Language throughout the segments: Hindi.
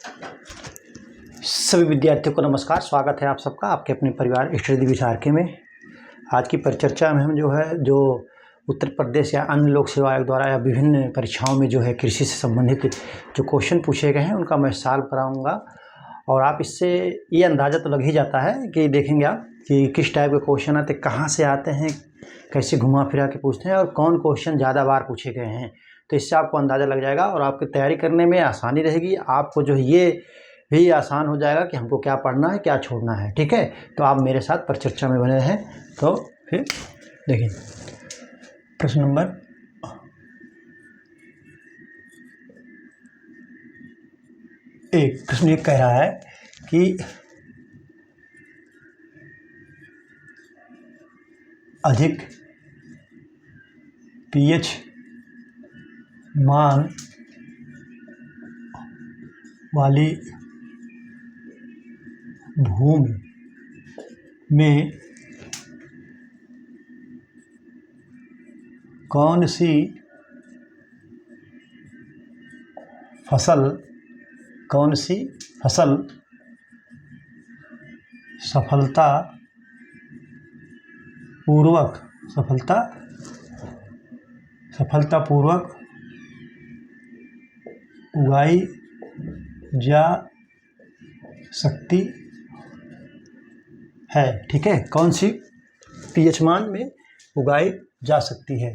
सभी विद्यार्थियों को नमस्कार। स्वागत है आप सबका आपके अपने परिवार स्टडी विचार के में। आज की परिचर्चा में हम जो उत्तर प्रदेश या अन्य लोक सेवा आयोग द्वारा या विभिन्न परीक्षाओं में जो है कृषि से संबंधित जो क्वेश्चन पूछे गए हैं उनका मैं सॉल्व कराऊंगा। और आप इससे ये अंदाज़ा तो लग ही जाता है कि देखेंगे आप कि किस टाइप के क्वेश्चन आते, कहाँ से आते हैं, कैसे घुमा फिरा के पूछते हैं और कौन क्वेश्चन ज़्यादा बार पूछे गए हैं। तो इससे आपको अंदाज़ा लग जाएगा और आपकी तैयारी करने में आसानी रहेगी। आपको जो ये भी आसान हो जाएगा कि हमको क्या पढ़ना है, क्या छोड़ना है। ठीक है, तो आप मेरे साथ परिचर्चा में बने हैं। तो फिर देखिए प्रश्न नंबर 1। प्रश्न 1 कह रहा है कि अधिक पीएच मान वाली भूमि में कौन सी फसल सफलतापूर्वक उगाई जा सकती है। ठीक है, कौन सी पीएच मान में उगाई जा सकती है?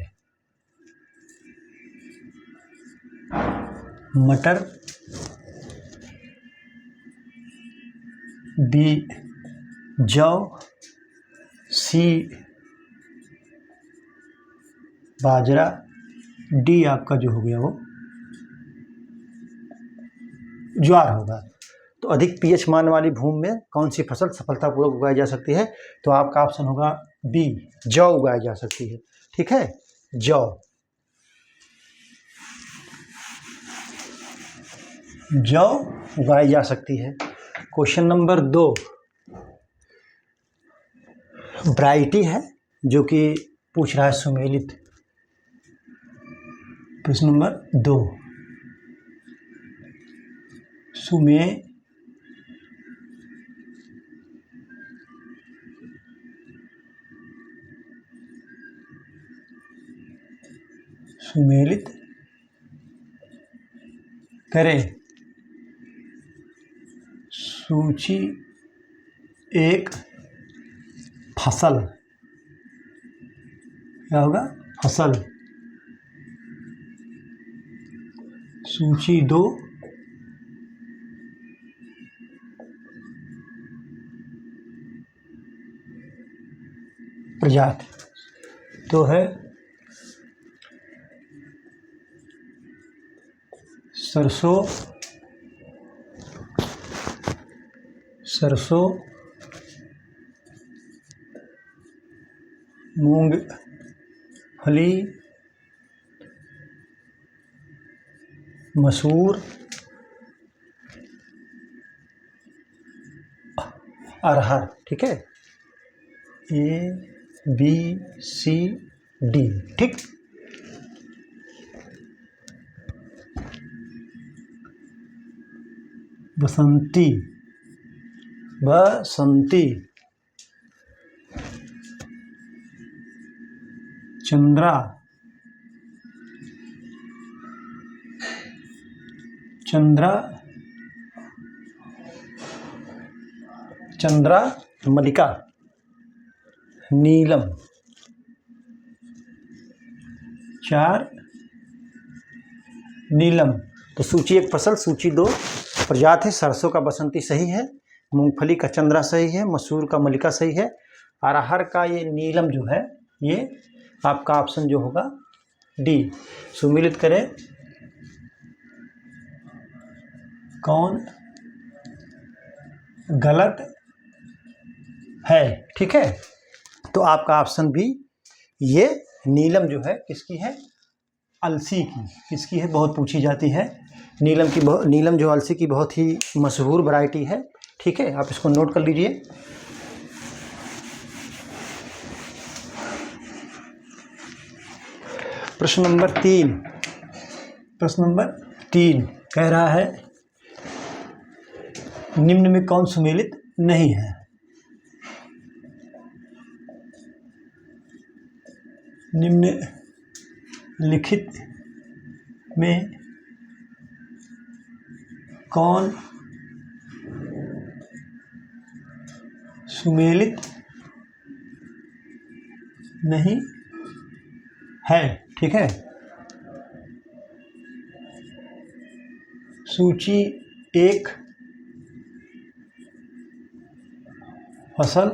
मटर, बी जौ, सी बाजरा, डी आपका जो हो गया वो ज्वार होगा। तो अधिक पीएच मान वाली भूमि में कौन सी फसल सफलतापूर्वक उगाई जा सकती है? तो आपका ऑप्शन होगा बी, जौ उगाई जा सकती है। ठीक है, जौ उगाई जा सकती है। क्वेश्चन नंबर 2 वैरायटी है जो कि पूछ रहा है सुमेलित। प्रश्न नंबर 2 सुमेलित करें सूची एक फसल। क्या होगा? फसल। सूची 2 प्रजाति। तो है सरसों, मूंगफली, मसूर, अरहर। ठीक है, ए बी सी डी। ठीक, बसंती, चंद्रा, मल्लिका, नीलम। 4 नीलम। तो सूची 1 फसल, सूची 2 प्रजाति। सरसों का बसंती सही है, मूंगफली का चंद्रा सही है, मसूर का मल्लिका सही है, अरहर का ये नीलम जो है ये आपका ऑप्शन जो होगा डी। सुमेलित करें कौन गलत है। ठीक है, तो आपका ऑप्शन बी ये नीलम जो है किसकी है? अलसी की। किसकी है? बहुत पूछी जाती है नीलम जो अलसी की बहुत ही मशहूर वैरायटी है। ठीक है, आप इसको नोट कर लीजिए। प्रश्न नंबर 3 कह रहा है निम्न में कौन सुमेलित नहीं है? निम्नलिखित में कौन सुमेलित नहीं है? ठीक है, सूची 1 फसल,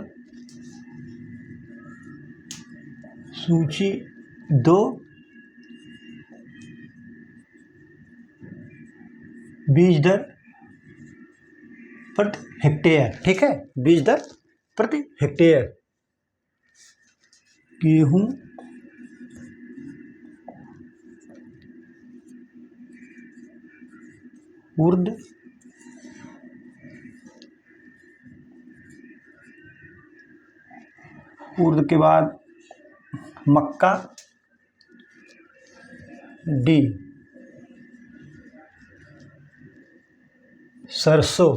सूची 2 बीज दर प्रति हेक्टेयर। ठीक है, बीज दर प्रति हेक्टेयर। गेहूं उर्द के बाद मक्का डी, सरसों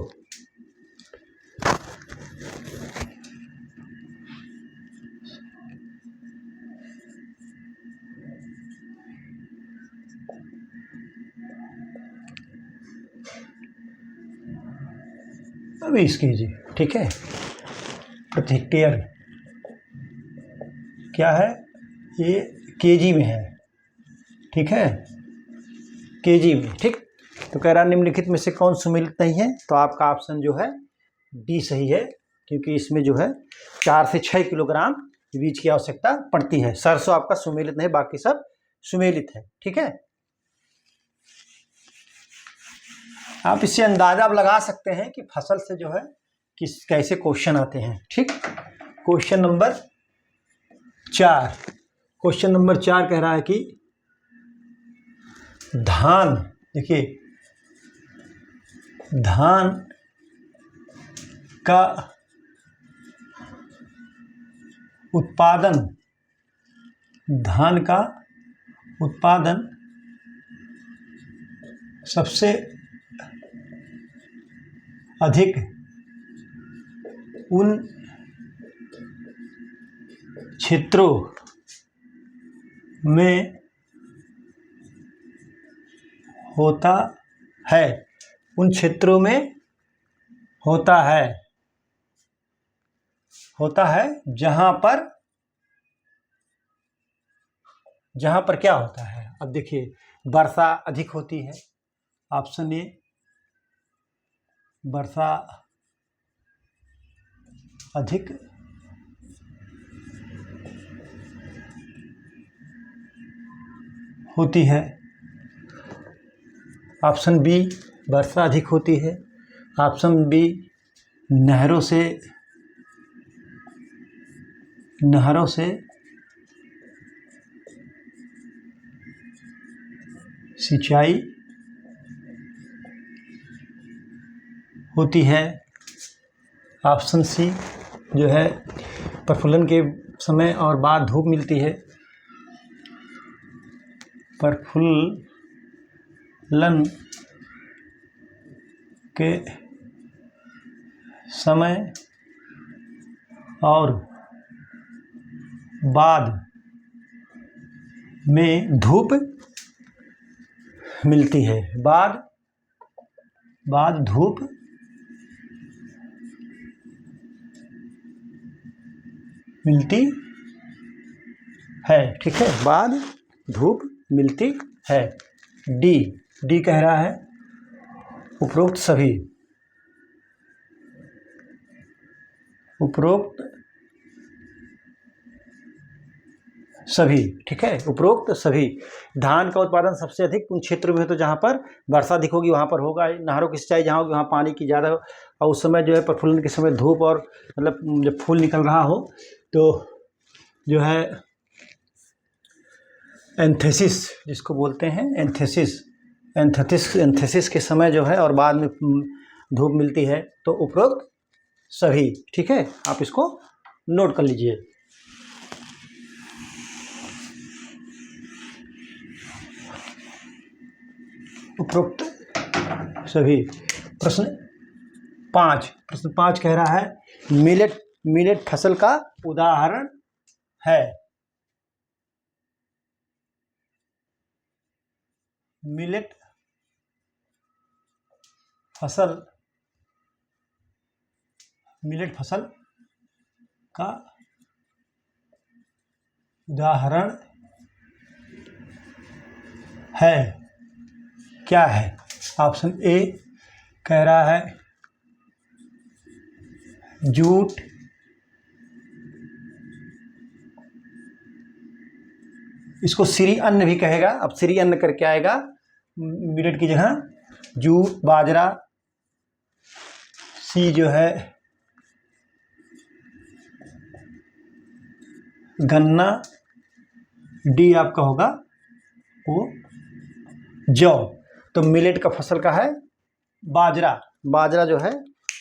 अब 20 kg। ठीक है, प्रति हेक्टेयर क्या है, ये केजी में है। ठीक है, केजी में। ठीक, तो कह रहा निम्नलिखित में से कौन सुमेलित नहीं है? तो आपका ऑप्शन जो है डी सही है, क्योंकि इसमें जो है 4 से 6 किलोग्राम बीज की आवश्यकता पड़ती है। सरसों आपका सुमेलित नहीं, बाकी सब सुमेलित है। ठीक है, आप इससे अंदाजा आप लगा सकते हैं कि फसल से जो है कैसे क्वेश्चन आते हैं। ठीक, क्वेश्चन नंबर 4 कह रहा है कि धान, देखिए धान का उत्पादन सबसे अधिक उन क्षेत्रों में होता है, उन क्षेत्रों में होता है जहां पर क्या होता है। अब देखिए, वर्षा अधिक होती है, ऑप्शन ए वर्षा अधिक होती है, ऑप्शन बी वर्षा अधिक होती है, ऑप्शन बी नहरों से सिंचाई होती है, ऑप्शन सी जो है प्रफुल्लन के समय और बाद धूप मिलती है, प्रफुल्लन के समय और बाद में धूप मिलती है, बाद धूप मिलती है। ठीक है, बाद धूप मिलती है। डी कह रहा है उपरोक्त सभी। ठीक है, उपरोक्त सभी। धान का उत्पादन सबसे अधिक उन क्षेत्रों में है, तो जहाँ पर वर्षा अधिक होगी वहाँ पर होगा। नहरों की सिंचाई जहाँ होगी वहाँ पानी की ज़्यादा हो, और उस समय जो है प्रफुल्लन के समय धूप और मतलब जब फूल निकल रहा हो तो जो है एंथेसिस जिसको बोलते हैं, एंथेसिस के समय जो है और बाद में धूप मिलती है, तो उपरोक्त सभी। ठीक है, आप इसको नोट कर लीजिए। उपरोक्त सभी। प्रश्न 5, प्रश्न 5 कह रहा है मिलेट फसल का उदाहरण है। मिलेट फसल का उदाहरण है, क्या है? ऑप्शन ए कह रहा है जूट, इसको श्री अन्न भी कहेगा। अब श्री अन्न करके आएगा मिलेट की जगह, जूट, बाजरा, सी जो है गन्ना, डी आपका होगा वो जौ। तो मिलेट का फसल का है बाजरा। बाजरा जो है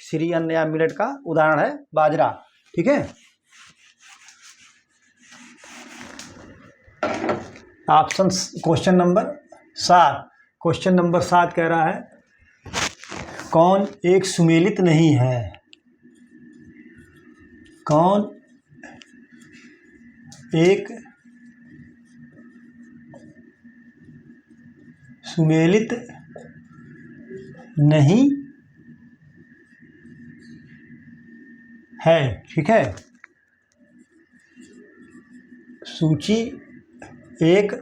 श्री अन्न या मिलेट का उदाहरण है बाजरा। ठीक है। Option question number 7, question number 7 कह रहा है कौन एक सुमेलित नहीं है? कौन एक सुमेलित नहीं है? ठीक है। सूची 1,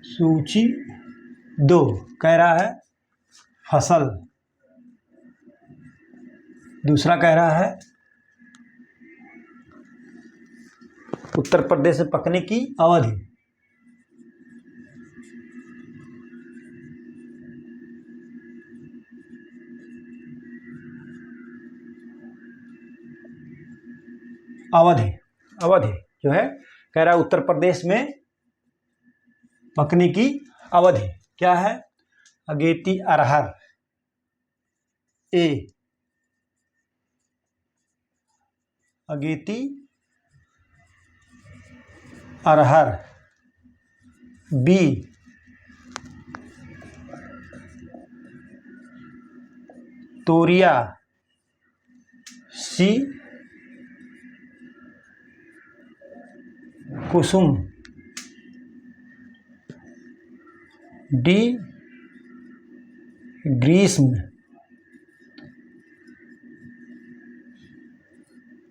सूची 2 कह रहा है फसल। दूसरा कह रहा है उत्तर प्रदेश में पकने की अवधि। अवधि जो है कह रहा है उत्तर प्रदेश में पकने की अवधि क्या है? अगेती अरहर, ए अगेती अरहर, बी तोरिया, सी कुसुम, डी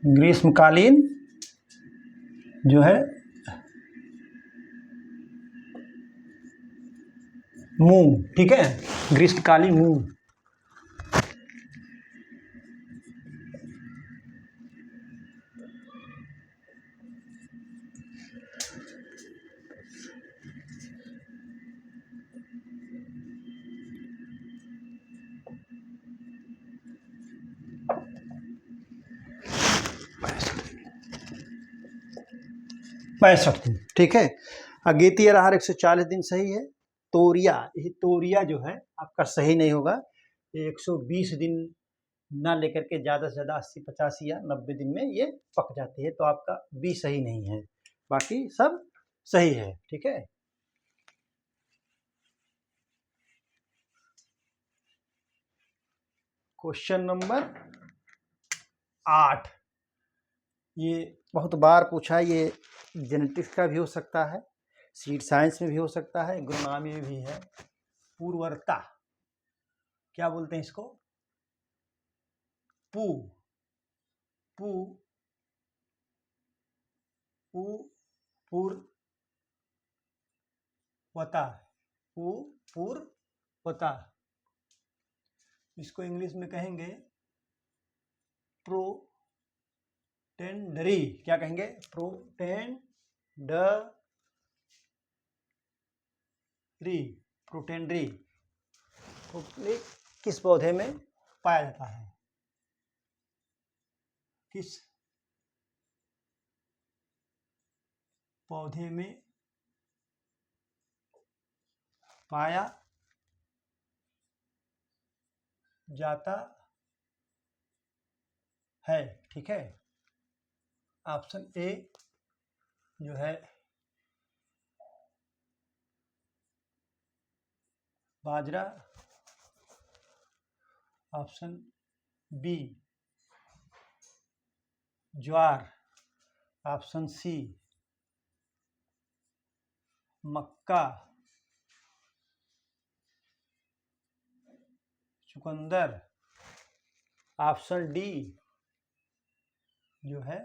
ग्रीष्मकालीन जो है मूंग। ठीक है, ग्रीष्मकालीन मूंग। पैंसठ दिन। ठीक है। अगेती अरहर 140 दिन सही है। तोरिया, ये तोरिया जो है आपका सही नहीं होगा। ये 120 दिन ना लेकर के ज़्यादा से ज़्यादा 80, 85 या 90 दिन में ये पक जाती है। तो आपका बी सही नहीं है, बाकी सब सही है। ठीक है। क्वेश्चन नंबर 8, ये बहुत बार पूछा है। ये जेनेटिक्स का भी हो सकता है, सीड साइंस में भी हो सकता है, एग्रोनॉमी में भी है। पूर्वरता क्या बोलते हैं इसको? पू पू पू पूर्वता, पूर्वता। इसको इंग्लिश में कहेंगे प्रोटेंडरी। क्या कहेंगे? प्रोटेंडरी। किस पौधे में पाया जाता है? किस पौधे में पाया जाता है? ठीक है। ऑप्शन ए जो है बाजरा, ऑप्शन बी ज्वार, ऑप्शन सी मक्का, चुकंदर, ऑप्शन डी जो है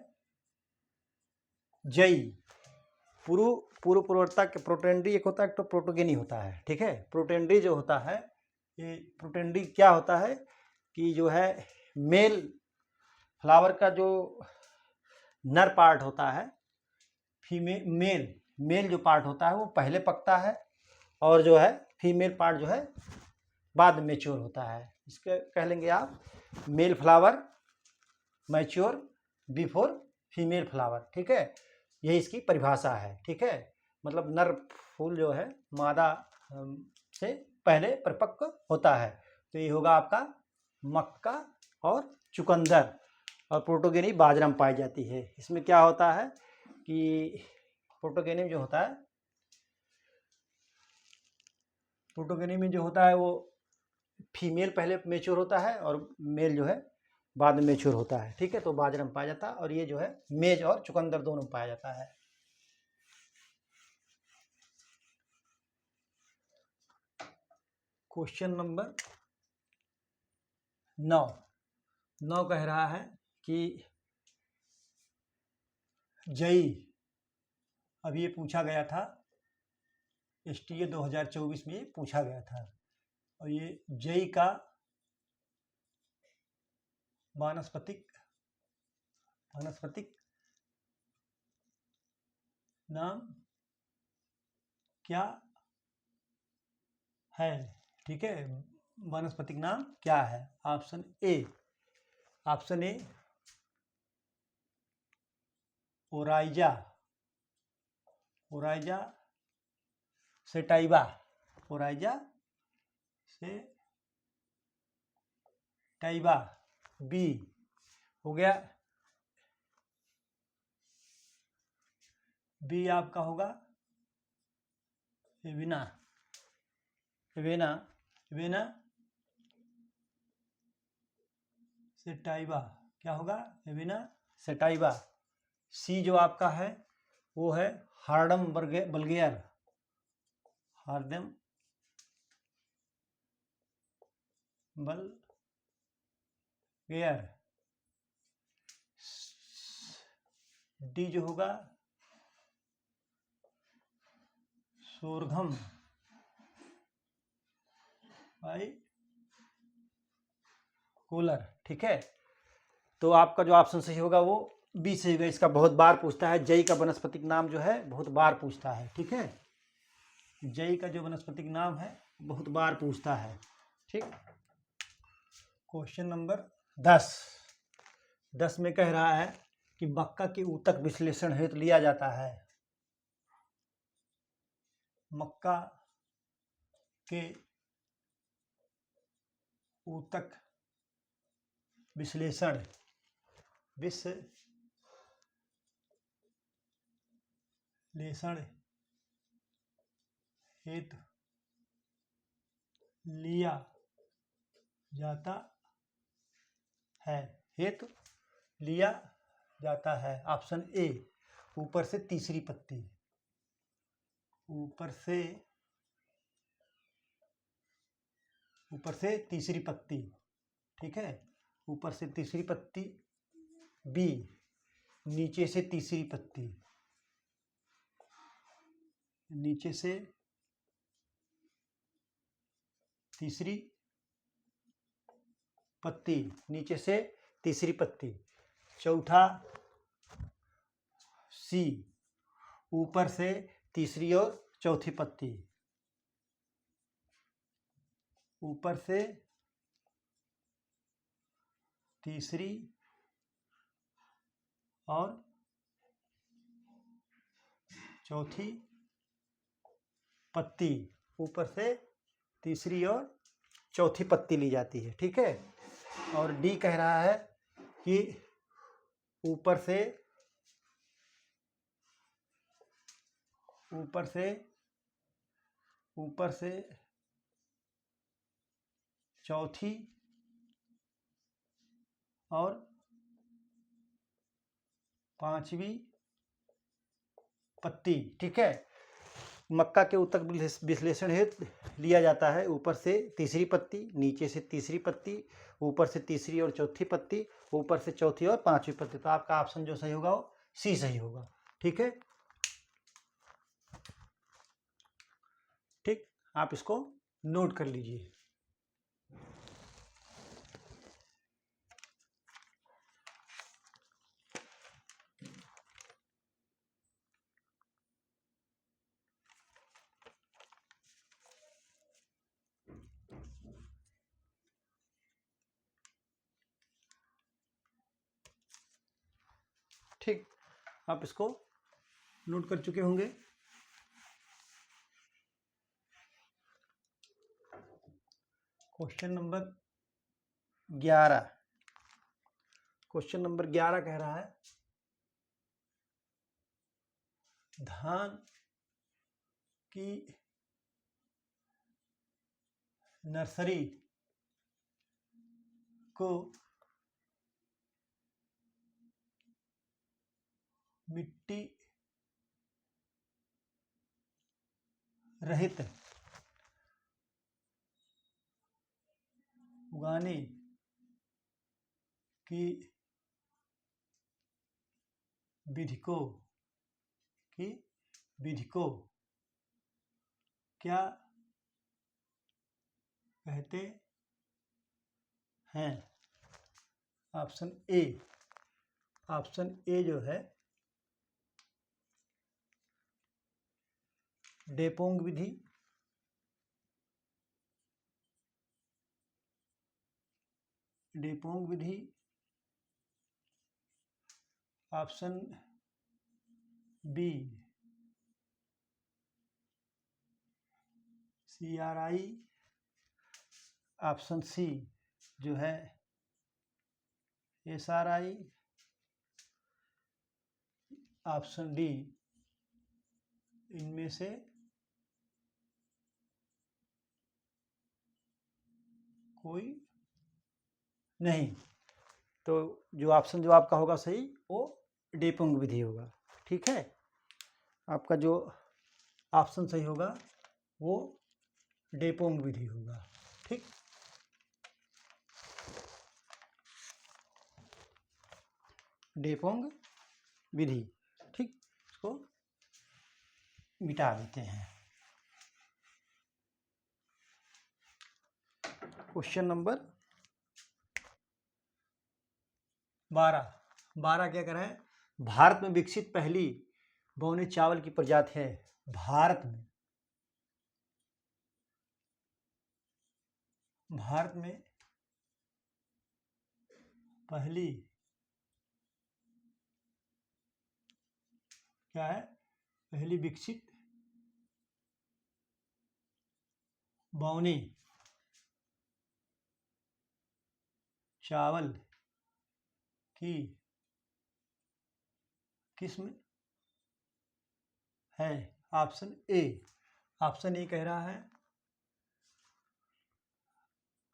जई। पूर्व पूर्वता के प्रोटेंडी एक होता है, एक तो प्रोटोगेनी होता है, ठीक है। प्रोटेंडी जो होता है, ये प्रोटेंडी क्या होता है कि जो है मेल फ्लावर का जो नर पार्ट होता है, मेल जो पार्ट होता है वो पहले पकता है, और जो है फीमेल पार्ट जो है बाद में मैच्योर होता है। इसके कह लेंगे आप male flower mature before female flower, ठीक है। यही इसकी परिभाषा है, ठीक है। मतलब नर फूल जो है मादा से पहले परिपक्व होता है। तो ये होगा आपका मक्का और चुकंदर। और प्रोटोगेनी बाजरा में पाई जाती है। इसमें क्या होता है कि प्रोटोगेनी में जो होता है, प्रोटोगेनी में जो होता है वो फीमेल पहले मैच्योर होता है और मेल जो है बाद में मैच्योर होता है, ठीक है। तो बाजरा में पाया जाता है, और ये जो है मेज और चुकंदर दोनों में पाया जाता है। क्वेश्चन नंबर 9 कह रहा है कि जई, अब ये पूछा गया था STA 2024 में पूछा गया था, और ये जई का वानस्पतिक नाम क्या है, ठीक है। वानस्पतिक नाम क्या है? Option A Oryza sativa, B हो गया, बी आपका होगा एविना सेटाइवा, क्या होगा? एविना सेटाइवा। सी जो आपका है वो है हार्डम बल्गेयर, डी जो होगा सोरघम कूलर, ठीक है। तो आपका जो ऑप्शन सही होगा वो बी सही होगा। इसका बहुत बार पूछता है, जई का वनस्पतिक नाम जो है बहुत बार पूछता है, ठीक है। जई का जो वनस्पतिक नाम है बहुत बार पूछता है, ठीक। क्वेश्चन नंबर 10 में कह रहा है कि मक्का के ऊतक विश्लेषण हेतु लिया जाता है। मक्का के ऊतक विश्लेषण हेतु लिया जाता है, ऑप्शन ए ऊपर से तीसरी पत्ती, ऊपर से तीसरी पत्ती, ठीक है। ऊपर से तीसरी पत्ती। बी नीचे से तीसरी पत्ती, नीचे से तीसरी पत्ती। चौथा सी ऊपर से तीसरी और चौथी पत्ती, ऊपर से तीसरी और चौथी पत्ती, ऊपर से तीसरी और चौथी पत्ती ली जाती है, ठीक है। और डी कह रहा है कि ऊपर से चौथी और पांचवी पत्ती। ठीक है, मक्का के उत्तक विश्लेषण हेतु लिया जाता है ऊपर से तीसरी पत्ती, नीचे से तीसरी पत्ती, ऊपर से तीसरी और चौथी पत्ती, ऊपर से चौथी और पांचवी पत्ती। तो आपका ऑप्शन जो सही होगा वो सी सही होगा। ठीक है, ठीक, आप इसको नोट कर लीजिए। ठीक, आप इसको नोट कर चुके होंगे। क्वेश्चन नंबर 11, क्वेश्चन नंबर 11 कह रहा है धान की नर्सरी को मिट्टी रहित उगाने की विधि को क्या कहते हैं? ऑप्शन ए जो है डेपोंग विधि, option B CRI, option C जो है SRI, ऑप्शन डी इनमें से कोई नहीं। तो जो ऑप्शन जो आपका होगा सही वो डेपोंग विधि होगा। ठीक है, आपका जो ऑप्शन सही होगा वो डेपोंग विधि होगा। ठीक, डेपोंग विधि। ठीक, इसको मिटा देते हैं। क्वेश्चन नंबर 12 क्या कर रहा है? भारत में विकसित पहली बौने चावल की प्रजाति है। भारत में पहली क्या है? पहली विकसित बौने चावल की किस्म है। ऑप्शन ए कह रहा है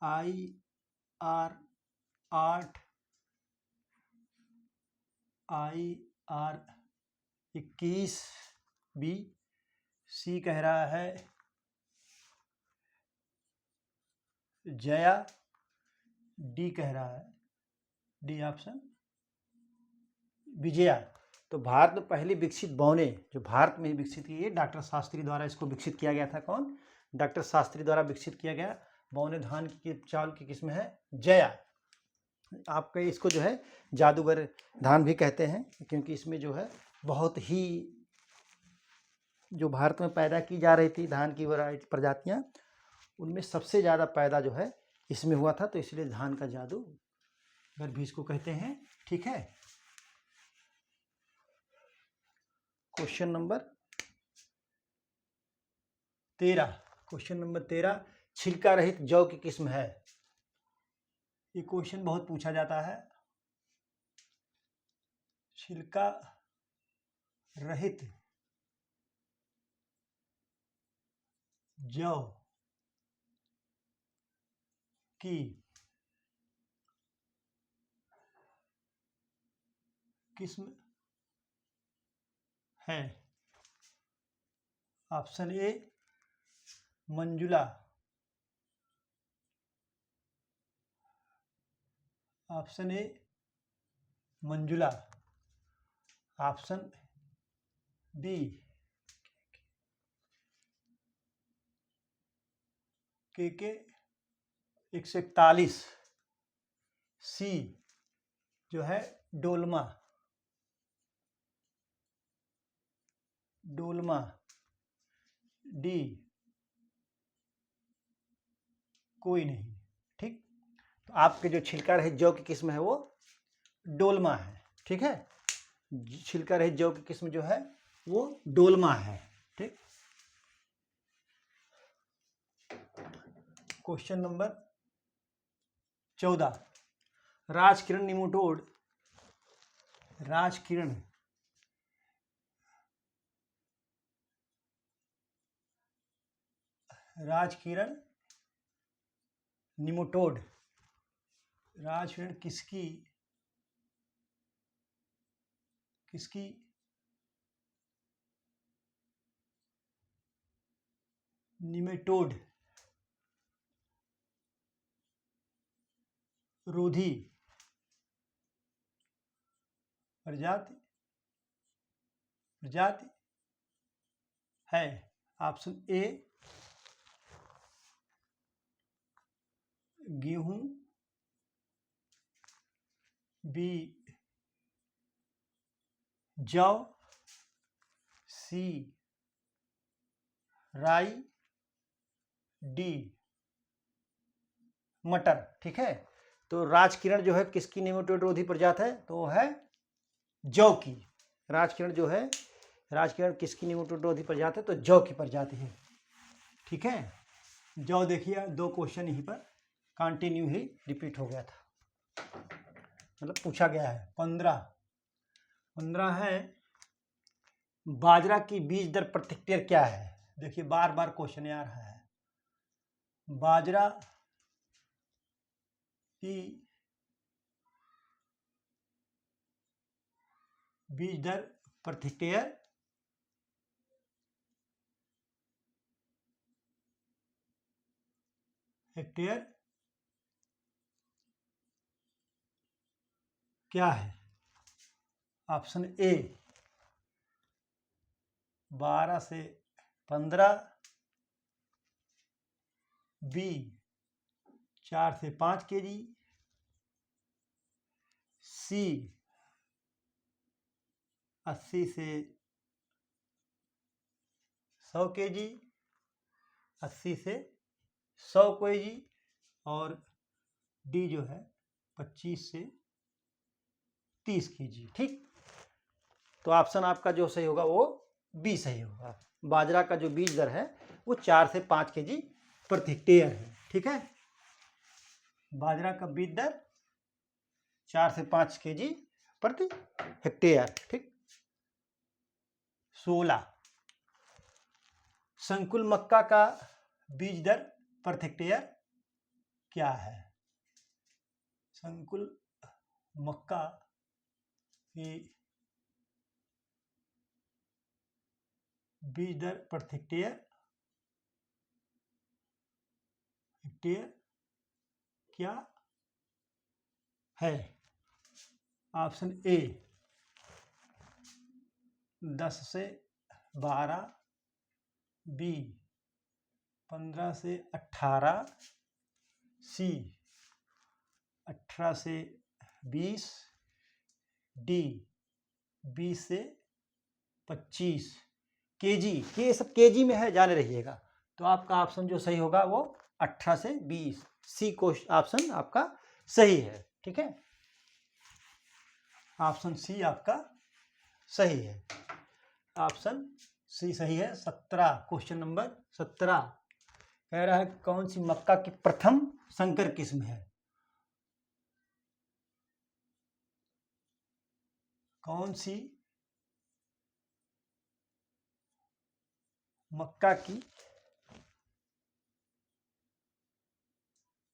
IR8, IR21, बी। सी कह रहा है जया, डी कह रहा है डी ऑप्शन विजया। तो भारत में पहली विकसित बौने जो भारत में ही विकसित की है, डॉक्टर शास्त्री द्वारा इसको विकसित किया गया था। कौन? डॉक्टर शास्त्री द्वारा विकसित किया गया बौने धान की चावल की किस्म है जया। आपके इसको जो है जादूगर धान भी कहते हैं, क्योंकि इसमें जो है बहुत ही जो भारत में पैदा की जा रही थी धान की वैरायटी प्रजातियां, उनमें सबसे ज़्यादा पैदा जो है इसमें हुआ था। तो इसलिए धान का जादूगर भी इसको कहते हैं। ठीक है, क्वेश्चन नंबर 13 छिलका रहित जौ की किस्म है। ये क्वेश्चन बहुत पूछा जाता है। छिलका रहित जौ की किस्म है? Option A Manjula, option A Manjula, option B K 141, सी जो है डोलमा, डोलमा, डी कोई नहीं। ठीक, तो आपके जो छिलका रहित जौ की किस्म है वो डोलमा है। ठीक है, छिलका रहित जौ की किस्म जो है वो डोलमा है। ठीक, question number 14, Rajkiran nematode, Rajkiran Rajkiran nematode, Rajkiran किसकी निमेटोड रोधी प्रजाति है? ऑप्शन ए गेहूं, बी जौ, सी राई, डी मटर। ठीक है, तो राजकिरण जो है किसकी निमेटोड रोधी प्रजाति है? तो वो है जौ की। राजकिरण जो है, राजकिरण किसकी निमेटोड रोधी प्रजाति है? तो जौ की प्रजाति है। ठीक है, जौ देखिए 2 क्वेश्चन यहीं पर कंटिन्यू ही रिपीट हो गया था, मतलब पूछा गया है। 15 है बाजरा की बीज दर प्रति हेक्टेयर क्या है? देखिए बार बार क्वेश्चन आ रहा है। बाजरा की बीज दर प्रति हेक्टेयर क्या है? ऑप्शन ए 12 से 15, बी 4 से 5 केजी, सी 80 से 100 केजी, 80 से 100 केजी, और डी जो है 25 से 30 केजी। ठीक, तो ऑप्शन आपका जो सही होगा वो बी सही होगा। बाजरा का जो बीज दर है वो 4 से 5 केजी प्रति हेक्टेयर है। ठीक है, बाजरा का बीज दर 4 से 5 केजी प्रति हेक्टेयर। ठीक, 16 संकुल मक्का का बीज दर प्रति हेक्टेयर क्या है? संकुल मक्का की बीज दर प्रति हेक्टेयर क्या है? ऑप्शन ए 10 से 12, बी 15 से 18, सी 18 से 20, डी 20 से 25 केजी। के सब केजी में है, जाने रहिएगा। तो आपका ऑप्शन जो सही होगा वो 18 से 20, सी को ऑप्शन आपका सही है। ठीक है, ऑप्शन सी आपका सही है, ऑप्शन सी सही है। 17 क्वेश्चन नंबर 17 कह रहा है कौन सी मक्का की प्रथम संकर किस्म है? कौन सी मक्का की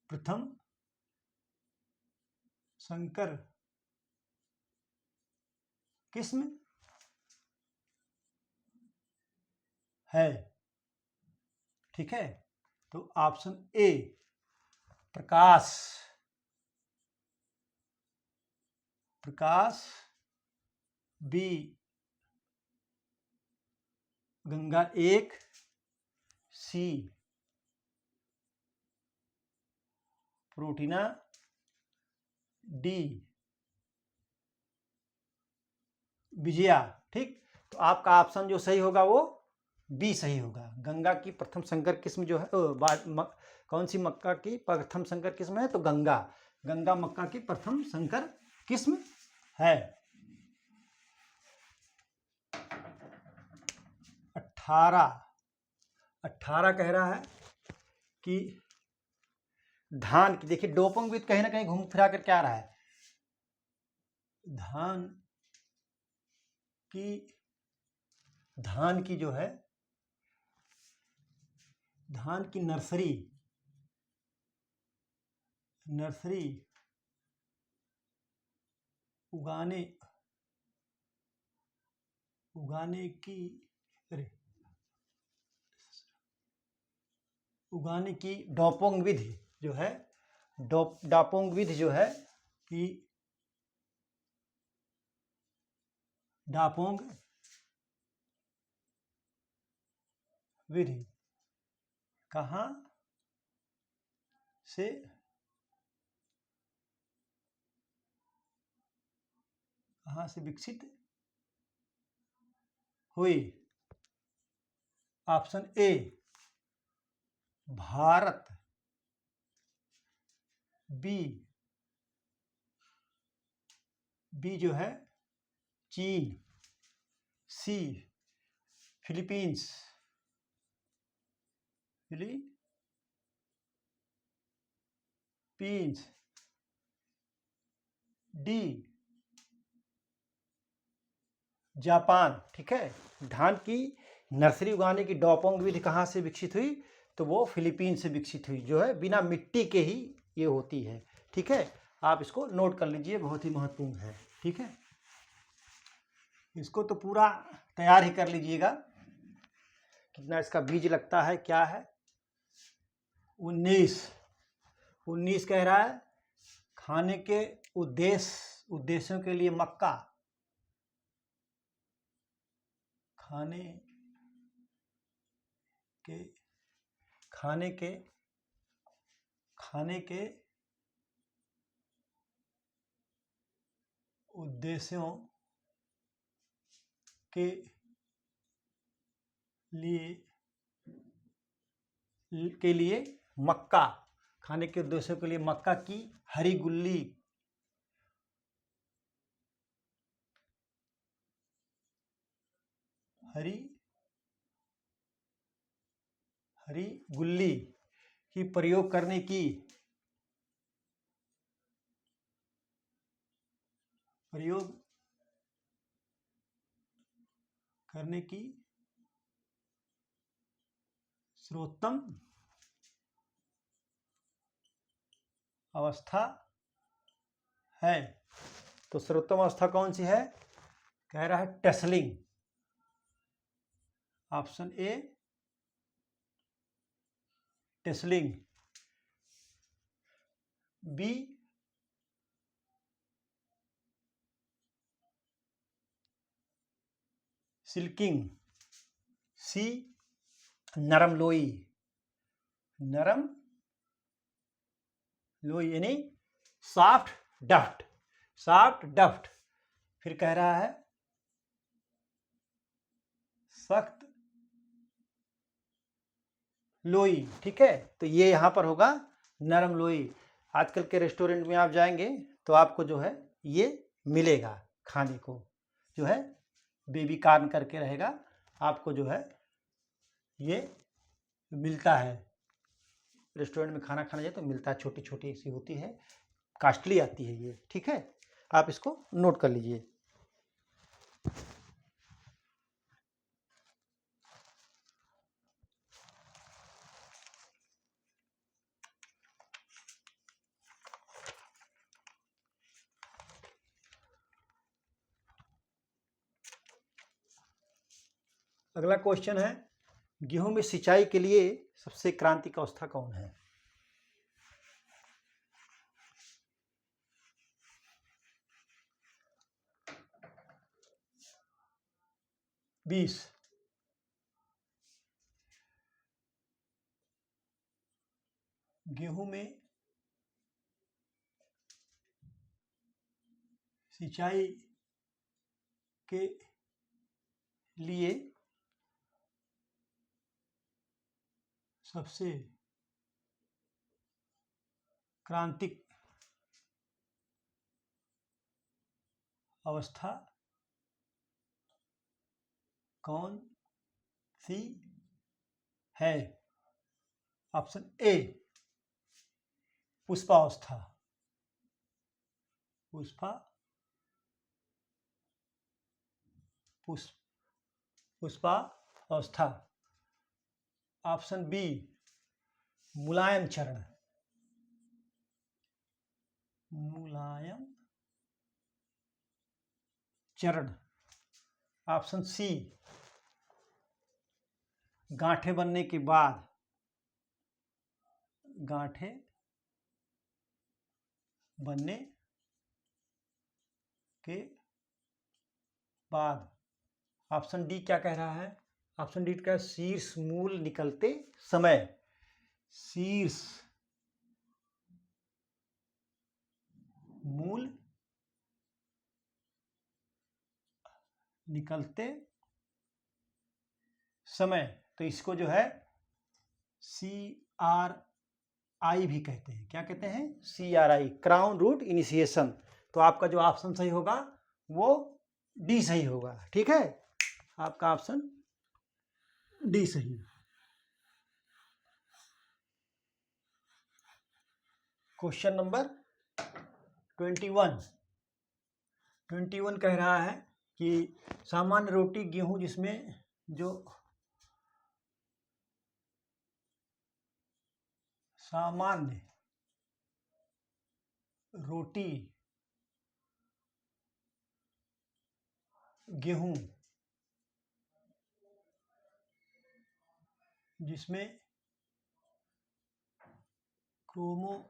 प्रथम संकर किस्म है। ठीक है, तो option A Prakash, Prakash, B Ganga 1, C Protina, D Vijaya. ठीक, तो आपका ऑप्शन जो सही होगा वो बी सही होगा। गंगा की प्रथम संकर किस्म जो है कौन सी मक्का की प्रथम संकर किस्म है? तो गंगा, गंगा मक्का की प्रथम संकर किस्म है। 18 कह रहा है कि धान की, देखिए डोपंग भी कहीं ना कहीं घूम फिरा कर क्या रहा है, धान की जो है, धान की नर्सरी उगाने की, उगाने की डोपोंग विधि जो है, डोपोंग विधि जो है कि डापोंग विधि कहाँ से विकसित हुई? ऑप्शन ए भारत, बी जो है चीन, सी फिलीपींस, डी जापान। ठीक है, धान की नर्सरी उगाने की डोपोंग विधि कहाँ से विकसित हुई? तो वो फिलीपींस से विकसित हुई, जो है बिना मिट्टी के ही ये होती है। ठीक है, आप इसको नोट कर लीजिए, बहुत ही महत्वपूर्ण है। ठीक है, इसको तो पूरा तैयार ही कर लीजिएगा। कितना इसका बीज लगता है, क्या है? 19 कह रहा है खाने के उद्देश्यों के लिए मक्का, खाने के उद्देश्यों के लिए मक्का, खाने के उद्देश्यों के लिए मक्का की हरी गुल्ली की प्रयोग करने की सर्वोत्तम अवस्था है। तो सर्वोत्तम अवस्था कौन सी है? कह रहा है tasselling. Option A tasselling, B silking, सी नरम लोई यानी सॉफ्ट डफ्ट। फिर कह रहा है सख्त लोई। ठीक है, तो ये यहां पर होगा नरम लोई। आजकल के रेस्टोरेंट में आप जाएंगे तो आपको जो है ये मिलेगा खाने को, जो है बेबी कॉर्न करके रहेगा, आपको जो है ये मिलता है रेस्टोरेंट में, खाना खाना जाए तो मिलता है, छोटी छोटी सी होती है, कॉस्टली आती है ये। ठीक है, आप इसको नोट कर लीजिए। अगला क्वेश्चन है, गेहूं में सिंचाई के लिए सबसे क्रांतिक अवस्था कौन है? बीस, गेहूं में सिंचाई के लिए सबसे क्रांतिक अवस्था कौन सी है? ऑप्शन ए, पुष्पावस्था। पुष्पावस्था। ऑप्शन बी, मुलायम चरण। ऑप्शन सी, गांठें बनने के बाद। ऑप्शन डी क्या कह रहा है? ऑप्शन डी का शीर्ष मूल निकलते समय। शीर्ष मूल निकलते समय, तो इसको जो है CRI भी कहते हैं। क्या कहते हैं? CRI, crown root initiation. तो आपका जो ऑप्शन सही होगा वो डी सही होगा। ठीक है, आपका ऑप्शन डी सही है। क्वेश्चन नंबर 21 कह रहा है कि सामान्य रोटी गेहूं जिसमें जो सामान्य रोटी गेहूं जिसमें क्रोमोसोम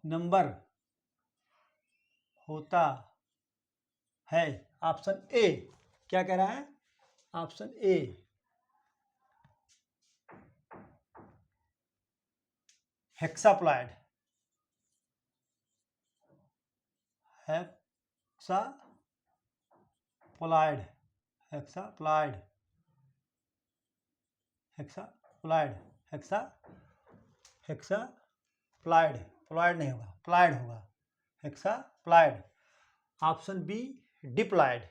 नंबर होता है। ऑप्शन ए क्या कह रहा है? ऑप्शन ए, हेक्साप्लॉइड। प्लॉइड नहीं होगा, प्लॉइड होगा, hexaploid. Option B, diploid.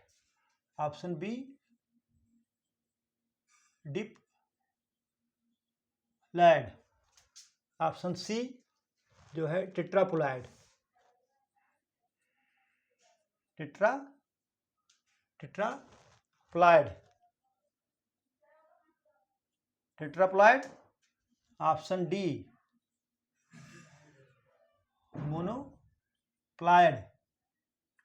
Option B, diploid. Option C जो है tetraploid. Tetraploid. Option D, monoploid.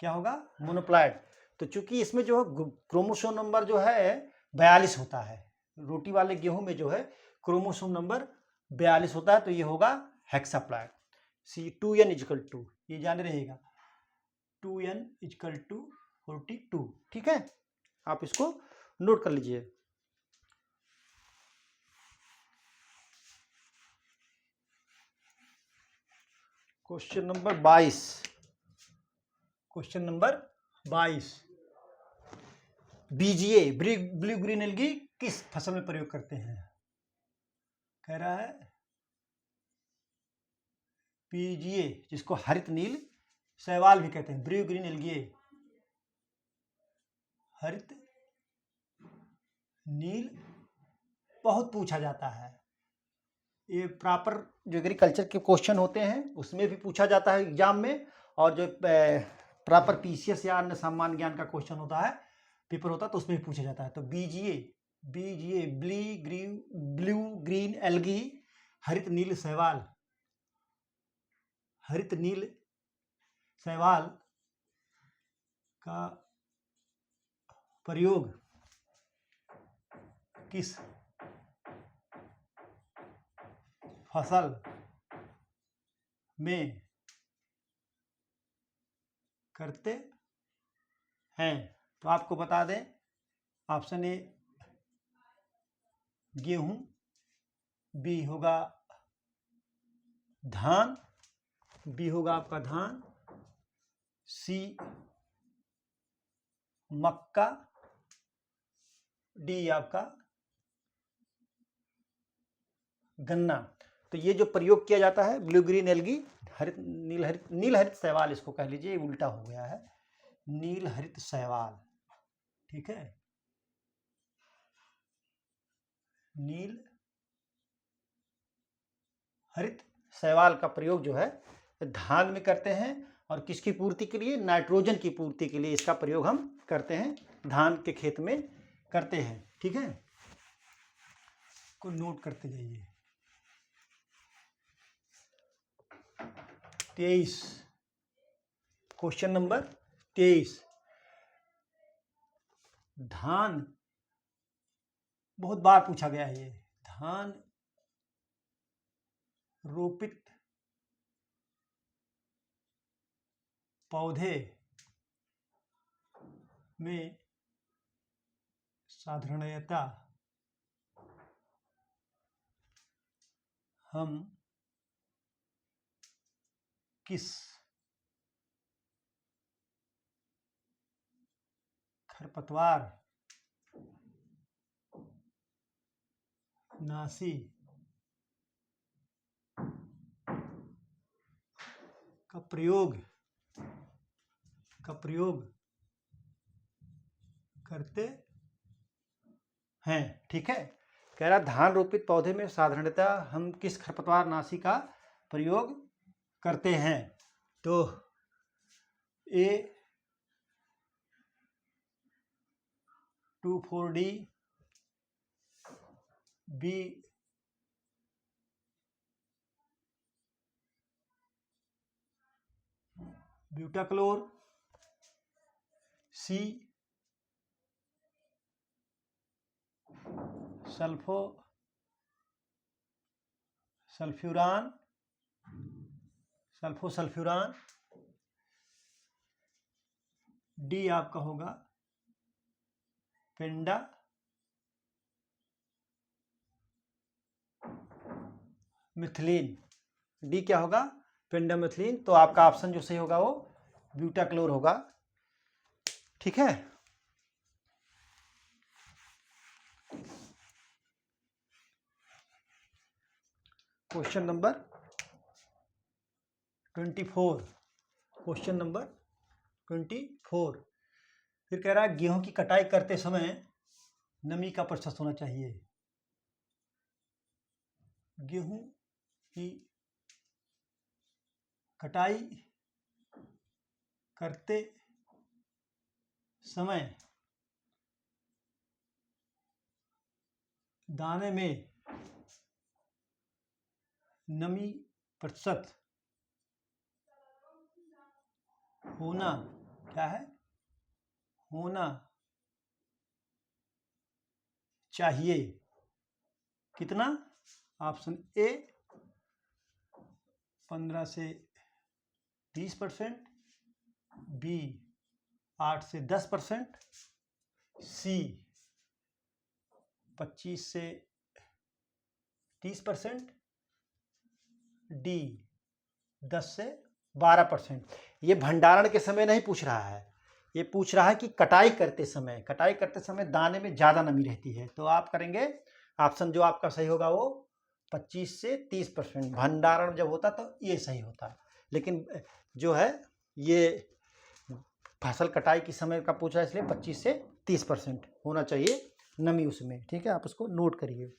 क्या होगा? मोनोप्लॉइड। तो चूंकि इसमें जो है क्रोमोसोम नंबर जो है 42 होता है, रोटी वाले गेहूं में जो है क्रोमोसोम नंबर 42 होता है, तो ये होगा हेक्साप्लॉइड। C2n=2, ये जाने रहेगा, 2n=42। ठीक है, आप इसको नोट कर लीजिए। Question number 22। BGA, blue green algae किस फसल में प्रयोग करते हैं? कह रहा है बीजीए, जिसको हरित नील शैवाल भी कहते हैं, ब्लू ग्रीन एल्गी, हरित नील, बहुत पूछा जाता है। ये प्रॉपर जो एग्रीकल्चर के क्वेश्चन होते हैं उसमें भी पूछा जाता है एग्जाम में, और जो प्रॉपर PCS या अन्य सामान्य ज्ञान का क्वेश्चन होता है, पेपर होता है, तो उसमें भी पूछा जाता है। तो बीजीए ब्लू ग्रीन एल्गी, हरित नील शैवाल का प्रयोग किस फसल में करते हैं? तो आपको बता दें, ऑप्शन ए गेहूं, बी होगा धान, बी होगा आपका धान, सी मक्का, डी आपका गन्ना। तो ये जो प्रयोग किया जाता है ब्लू ग्रीन एल्गी, हरित नील हरित शैवाल इसको कह लीजिए, उल्टा हो गया है, नील हरित शैवाल, ठीक है, नील हरित शैवाल का प्रयोग जो है धान में करते हैं, और किसकी पूर्ति के लिए? नाइट्रोजन की पूर्ति के लिए इसका प्रयोग हम करते हैं, धान के खेत में करते हैं, ठीक है, को नोट करते जाइए। 23, क्वेश्चन नंबर 23, धान बहुत बार पूछा गया है, ये धान रोपित पौधे में साधारणतया हम किस खरपतवार नाशी का प्रयोग करते हैं, ठीक है। कह रहा धान रोपित पौधे में साधारणतः हम किस खरपतवार नाशी का प्रयोग करते हैं? तो ए 2,4-D, बी ब्यूटाक्लोर, सी सल्फ्यूरान, डी आपका होगा पेंडा मिथिलीन, डी क्या होगा? पेंडामिथिलीन। तो आपका ऑप्शन जो सही होगा वो ब्यूटाक्लोर होगा, ठीक है। क्वेश्चन नंबर 24, क्वेश्चन नंबर 24, फिर कह रहा है गेहूं की कटाई करते समय नमी का प्रतिशत होना चाहिए। गेहूं की कटाई करते समय दाने में नमी प्रतिशत होना क्या है? होना चाहिए कितना? ऑप्शन ए 15 से 20%, बी 8 से 10%, सी 25 से 30%, डी 10 से 12%। ये भंडारण के समय नहीं पूछ रहा है, ये पूछ रहा है कि कटाई करते समय दाने में ज़्यादा नमी रहती है। तो आप करेंगे ऑप्शन जो आपका सही होगा वो 25 से 30%। भंडारण जब होता तो ये सही होता, लेकिन जो है ये फसल कटाई के समय का पूछा है, इसलिए 25 से 30% होना चाहिए नमी उसमें, ठीक है। आप उसको नोट करिए।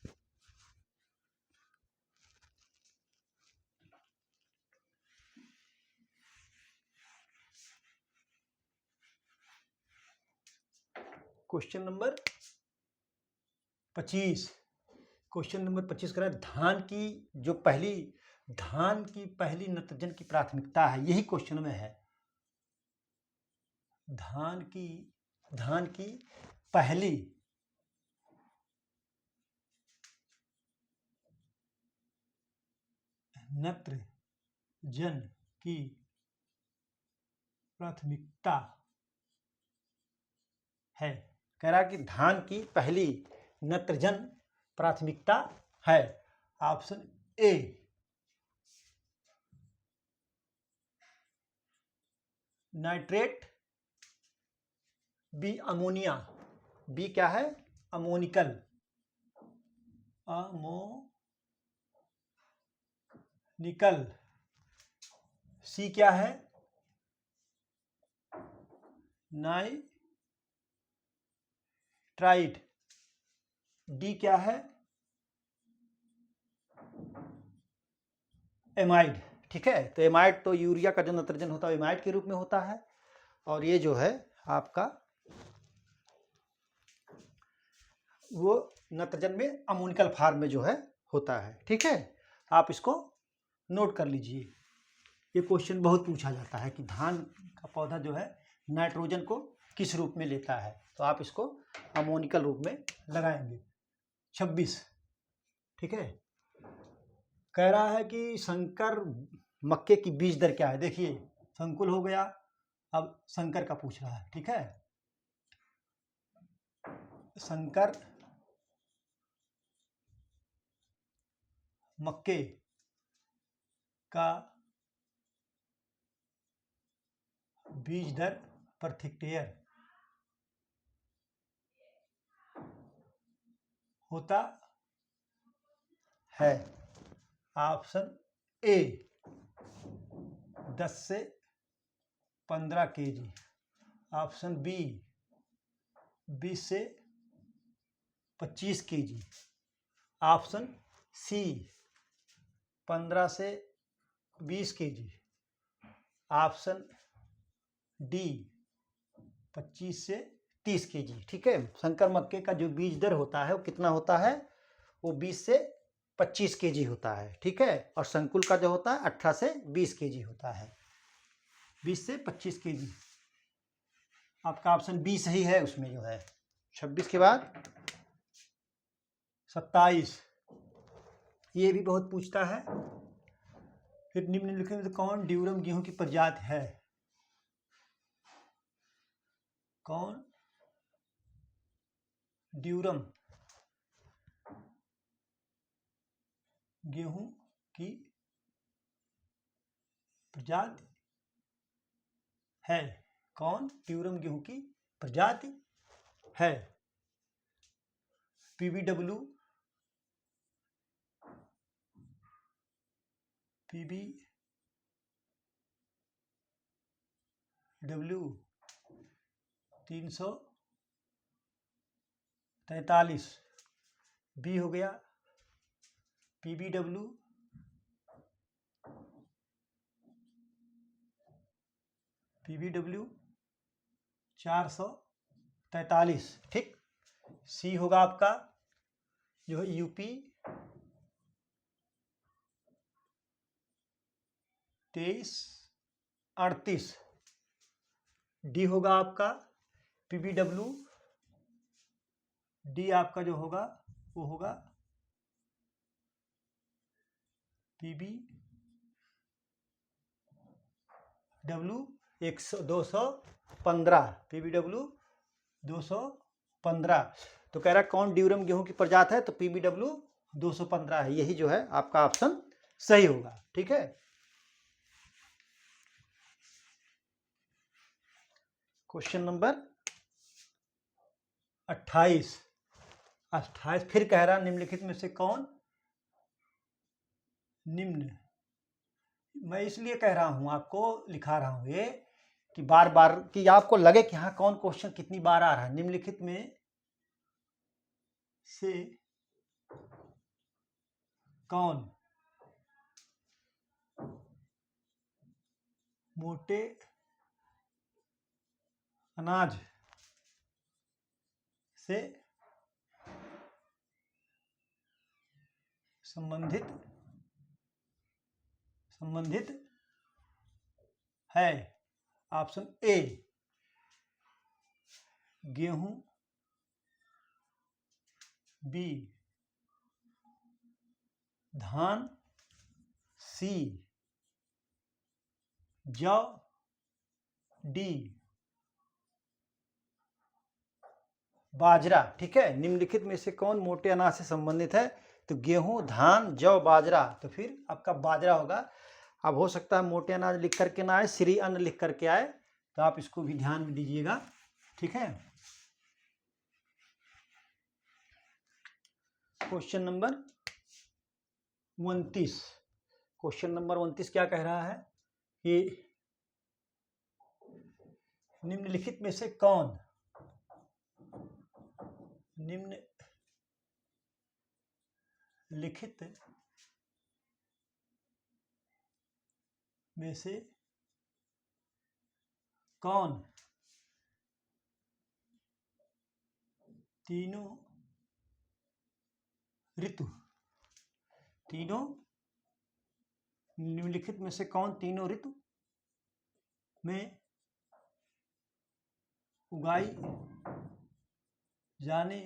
क्वेश्चन नंबर 25, क्वेश्चन नंबर 25 कह रहा है धान की पहली नत्रजन की प्राथमिकता है, यही क्वेश्चन में है। धान की पहली नत्रजन की प्राथमिकता है। कह रहा कि धान की पहली नत्रजन प्राथमिकता है। Option A nitrate, B ammonia, B क्या है अमोनिकल, अमोनिकल, सी क्या है नाइट्राइट, डी क्या है एमाइड। ठीक है, तो एमाइड तो यूरिया का जो नत्रजन होता है एमाइड के रूप में होता है, और ये जो है आपका वो नत्रजन में अमोनिकल फॉर्म में जो है होता है। ठीक है, आप इसको नोट कर लीजिए, ये क्वेश्चन बहुत पूछा जाता है कि धान का पौधा जो है नाइट्रोजन को किस रूप में लेता है, तो आप इसको अमोनिकल रूप में लगाएंगे। 26 ठीक है, कह रहा है कि संकर मक्के की बीज दर क्या है। देखिए संकुल हो गया, अब संकर का पूछ रहा है। ठीक है, संकर मक्के का बीज दर प्रति हेक्टेयर होता है। ऑप्शन ए 10 से 15 केजी, ऑप्शन बी 20 से 25 केजी, ऑप्शन सी 15 से 20 केजी, ऑप्शन डी 25 से 30 केजी। ठीक है, संकर मक्के का जो बीज दर होता है वो कितना होता है, वो 20 से 25 केजी होता है। ठीक है, और संकुल का जो होता है 18 से 20 केजी होता है। 20 से 25 केजी आपका ऑप्शन बी सही है उसमें जो है। 26 के बाद 27, ये भी बहुत पूछता है। फिर निम्नलिखित में कौन ड्यूरम गेहूं की प्रजाति है, कौन ड्यूरम गेहूं की प्रजाति है, कौन ड्यूरम गेहूं की प्रजाति है। पीबीडब्ल्यू, पीबीडब्ल्यू 343, बी हो गया पीबीडब्ल्यू 443। ठीक, सी होगा आपका जो है यूपी 2338, डी होगा आपका पीबीडब्ल्यू, डी आपका जो होगा वो होगा पीबीडब्ल्यू 215, पीबीडब्ल्यू 215। तो कह रहा है कौन ड्यूरम गेहूं की प्रजाति है, तो पीबीडब्ल्यू 215 है, यही जो है आपका ऑप्शन सही होगा। ठीक है, क्वेश्चन नंबर 28 फिर कह रहा निम्नलिखित में से कौन निम्न, मैं इसलिए कह रहा हूं आपको लिखा रहा हूं ये कि बार बार कि आपको लगे कि हाँ कौन क्वेश्चन कितनी बार आ रहा है। निम्नलिखित में से कौन मोटे अनाज से संबंधित है। ऑप्शन ए गेहूं, बी धान, सी जौ, डी बाजरा। ठीक है, निम्नलिखित में से कौन मोटे अनाज से संबंधित है? तो गेहूं, धान, जौ, बाजरा, तो फिर आपका बाजरा होगा। अब हो सकता है मोटे अनाज लिख करके ना आए, श्री अन्न लिख करके आए, तो आप इसको भी ध्यान में दीजिएगा। ठीक है, क्वेश्चन नंबर 29। क्वेश्चन नंबर 29 क्या कह रहा है कि निम्नलिखित में से कौन निम्नलिखित में से कौन तीनों ऋतु निम्नलिखित में से कौन तीनों ऋतु में उगाई जाने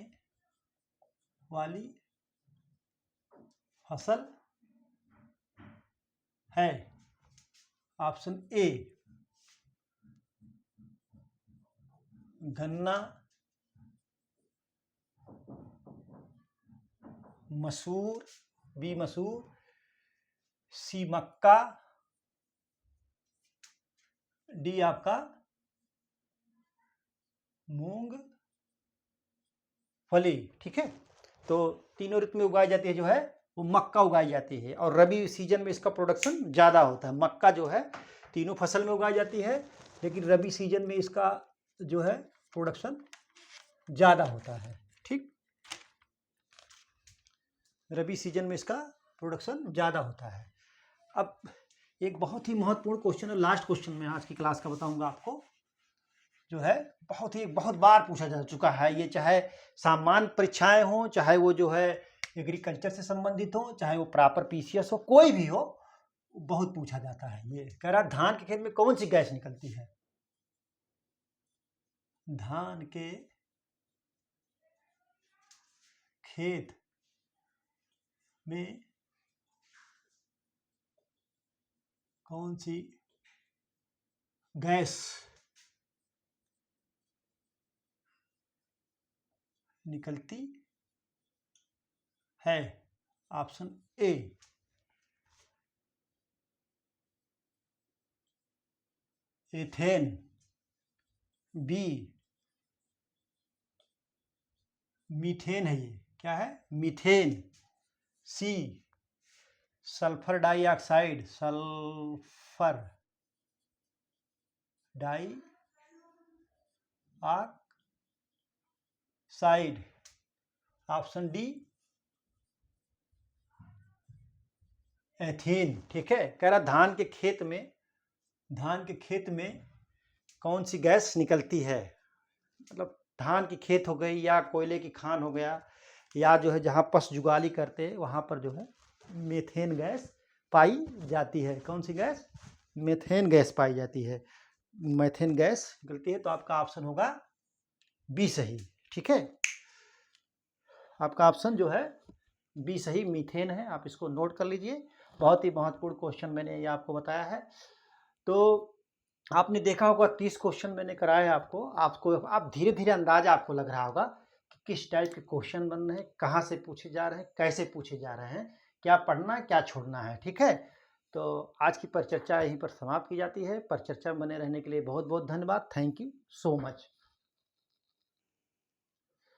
वाली फसल है? ऑप्शन ए गन्ना, मसूर, बी मसूर, सी मक्का, डी आपका मूंगफली। ठीक है, तो तीनों ऋतु में उगाई जाती है जो है वो मक्का उगाई जाती है, और रबी सीजन में इसका प्रोडक्शन ज़्यादा होता है। मक्का जो है तीनों फसल में उगाई जाती है, लेकिन रबी सीजन में इसका जो है प्रोडक्शन ज़्यादा होता है। ठीक, रबी सीजन में इसका प्रोडक्शन ज़्यादा होता है। अब एक बहुत ही महत्वपूर्ण क्वेश्चन है, लास्ट क्वेश्चन मैं आज की क्लास का बताऊंगा आपको, जो है बहुत बार पूछा जा चुका है ये, चाहे सामान्य परीक्षाएं हो, चाहे वो जो है एग्रीकल्चर से संबंधित हो, चाहे वो प्रॉपर पीसीएस हो, कोई भी हो, बहुत पूछा जाता है। ये कह रहा धान के खेत में कौन सी गैस निकलती है? धान के खेत में कौन सी गैस निकलती है? Option A ethane, B methane है, ये क्या है? Methane, C sulphur dioxide, sulphur dioxide, option D ethane. ठीक है, कह रहा धान के खेत में कौन सी गैस निकलती है? मतलब धान की खेत हो गई, या कोयले की खान हो गया, या जो है जहाँ पशु जुगाली करते हैं वहाँ पर जो है मीथेन गैस पाई जाती है। कौन सी गैस? मीथेन गैस पाई जाती है, मीथेन गैस निकलती है। तो आपका ऑप्शन होगा बी सही। ठीक है, आपका ऑप्शन जो है बी सही, मीथेन है। आप इसको नोट कर लीजिए, बहुत ही महत्वपूर्ण क्वेश्चन मैंने ये आपको बताया है। तो आपने देखा होगा 30 क्वेश्चन मैंने कराए आपको, आप धीरे धीरे अंदाजा आपको लग रहा होगा कि किस टाइप के क्वेश्चन बन रहे हैं, कहाँ से पूछे जा रहे हैं, कैसे पूछे जा रहे हैं, क्या पढ़ना है, क्या छोड़ना है। ठीक है, तो आज की परिचर्चा यहीं पर समाप्त की जाती है। परिचर्चा में बने रहने के लिए बहुत बहुत धन्यवाद। Thank you so much.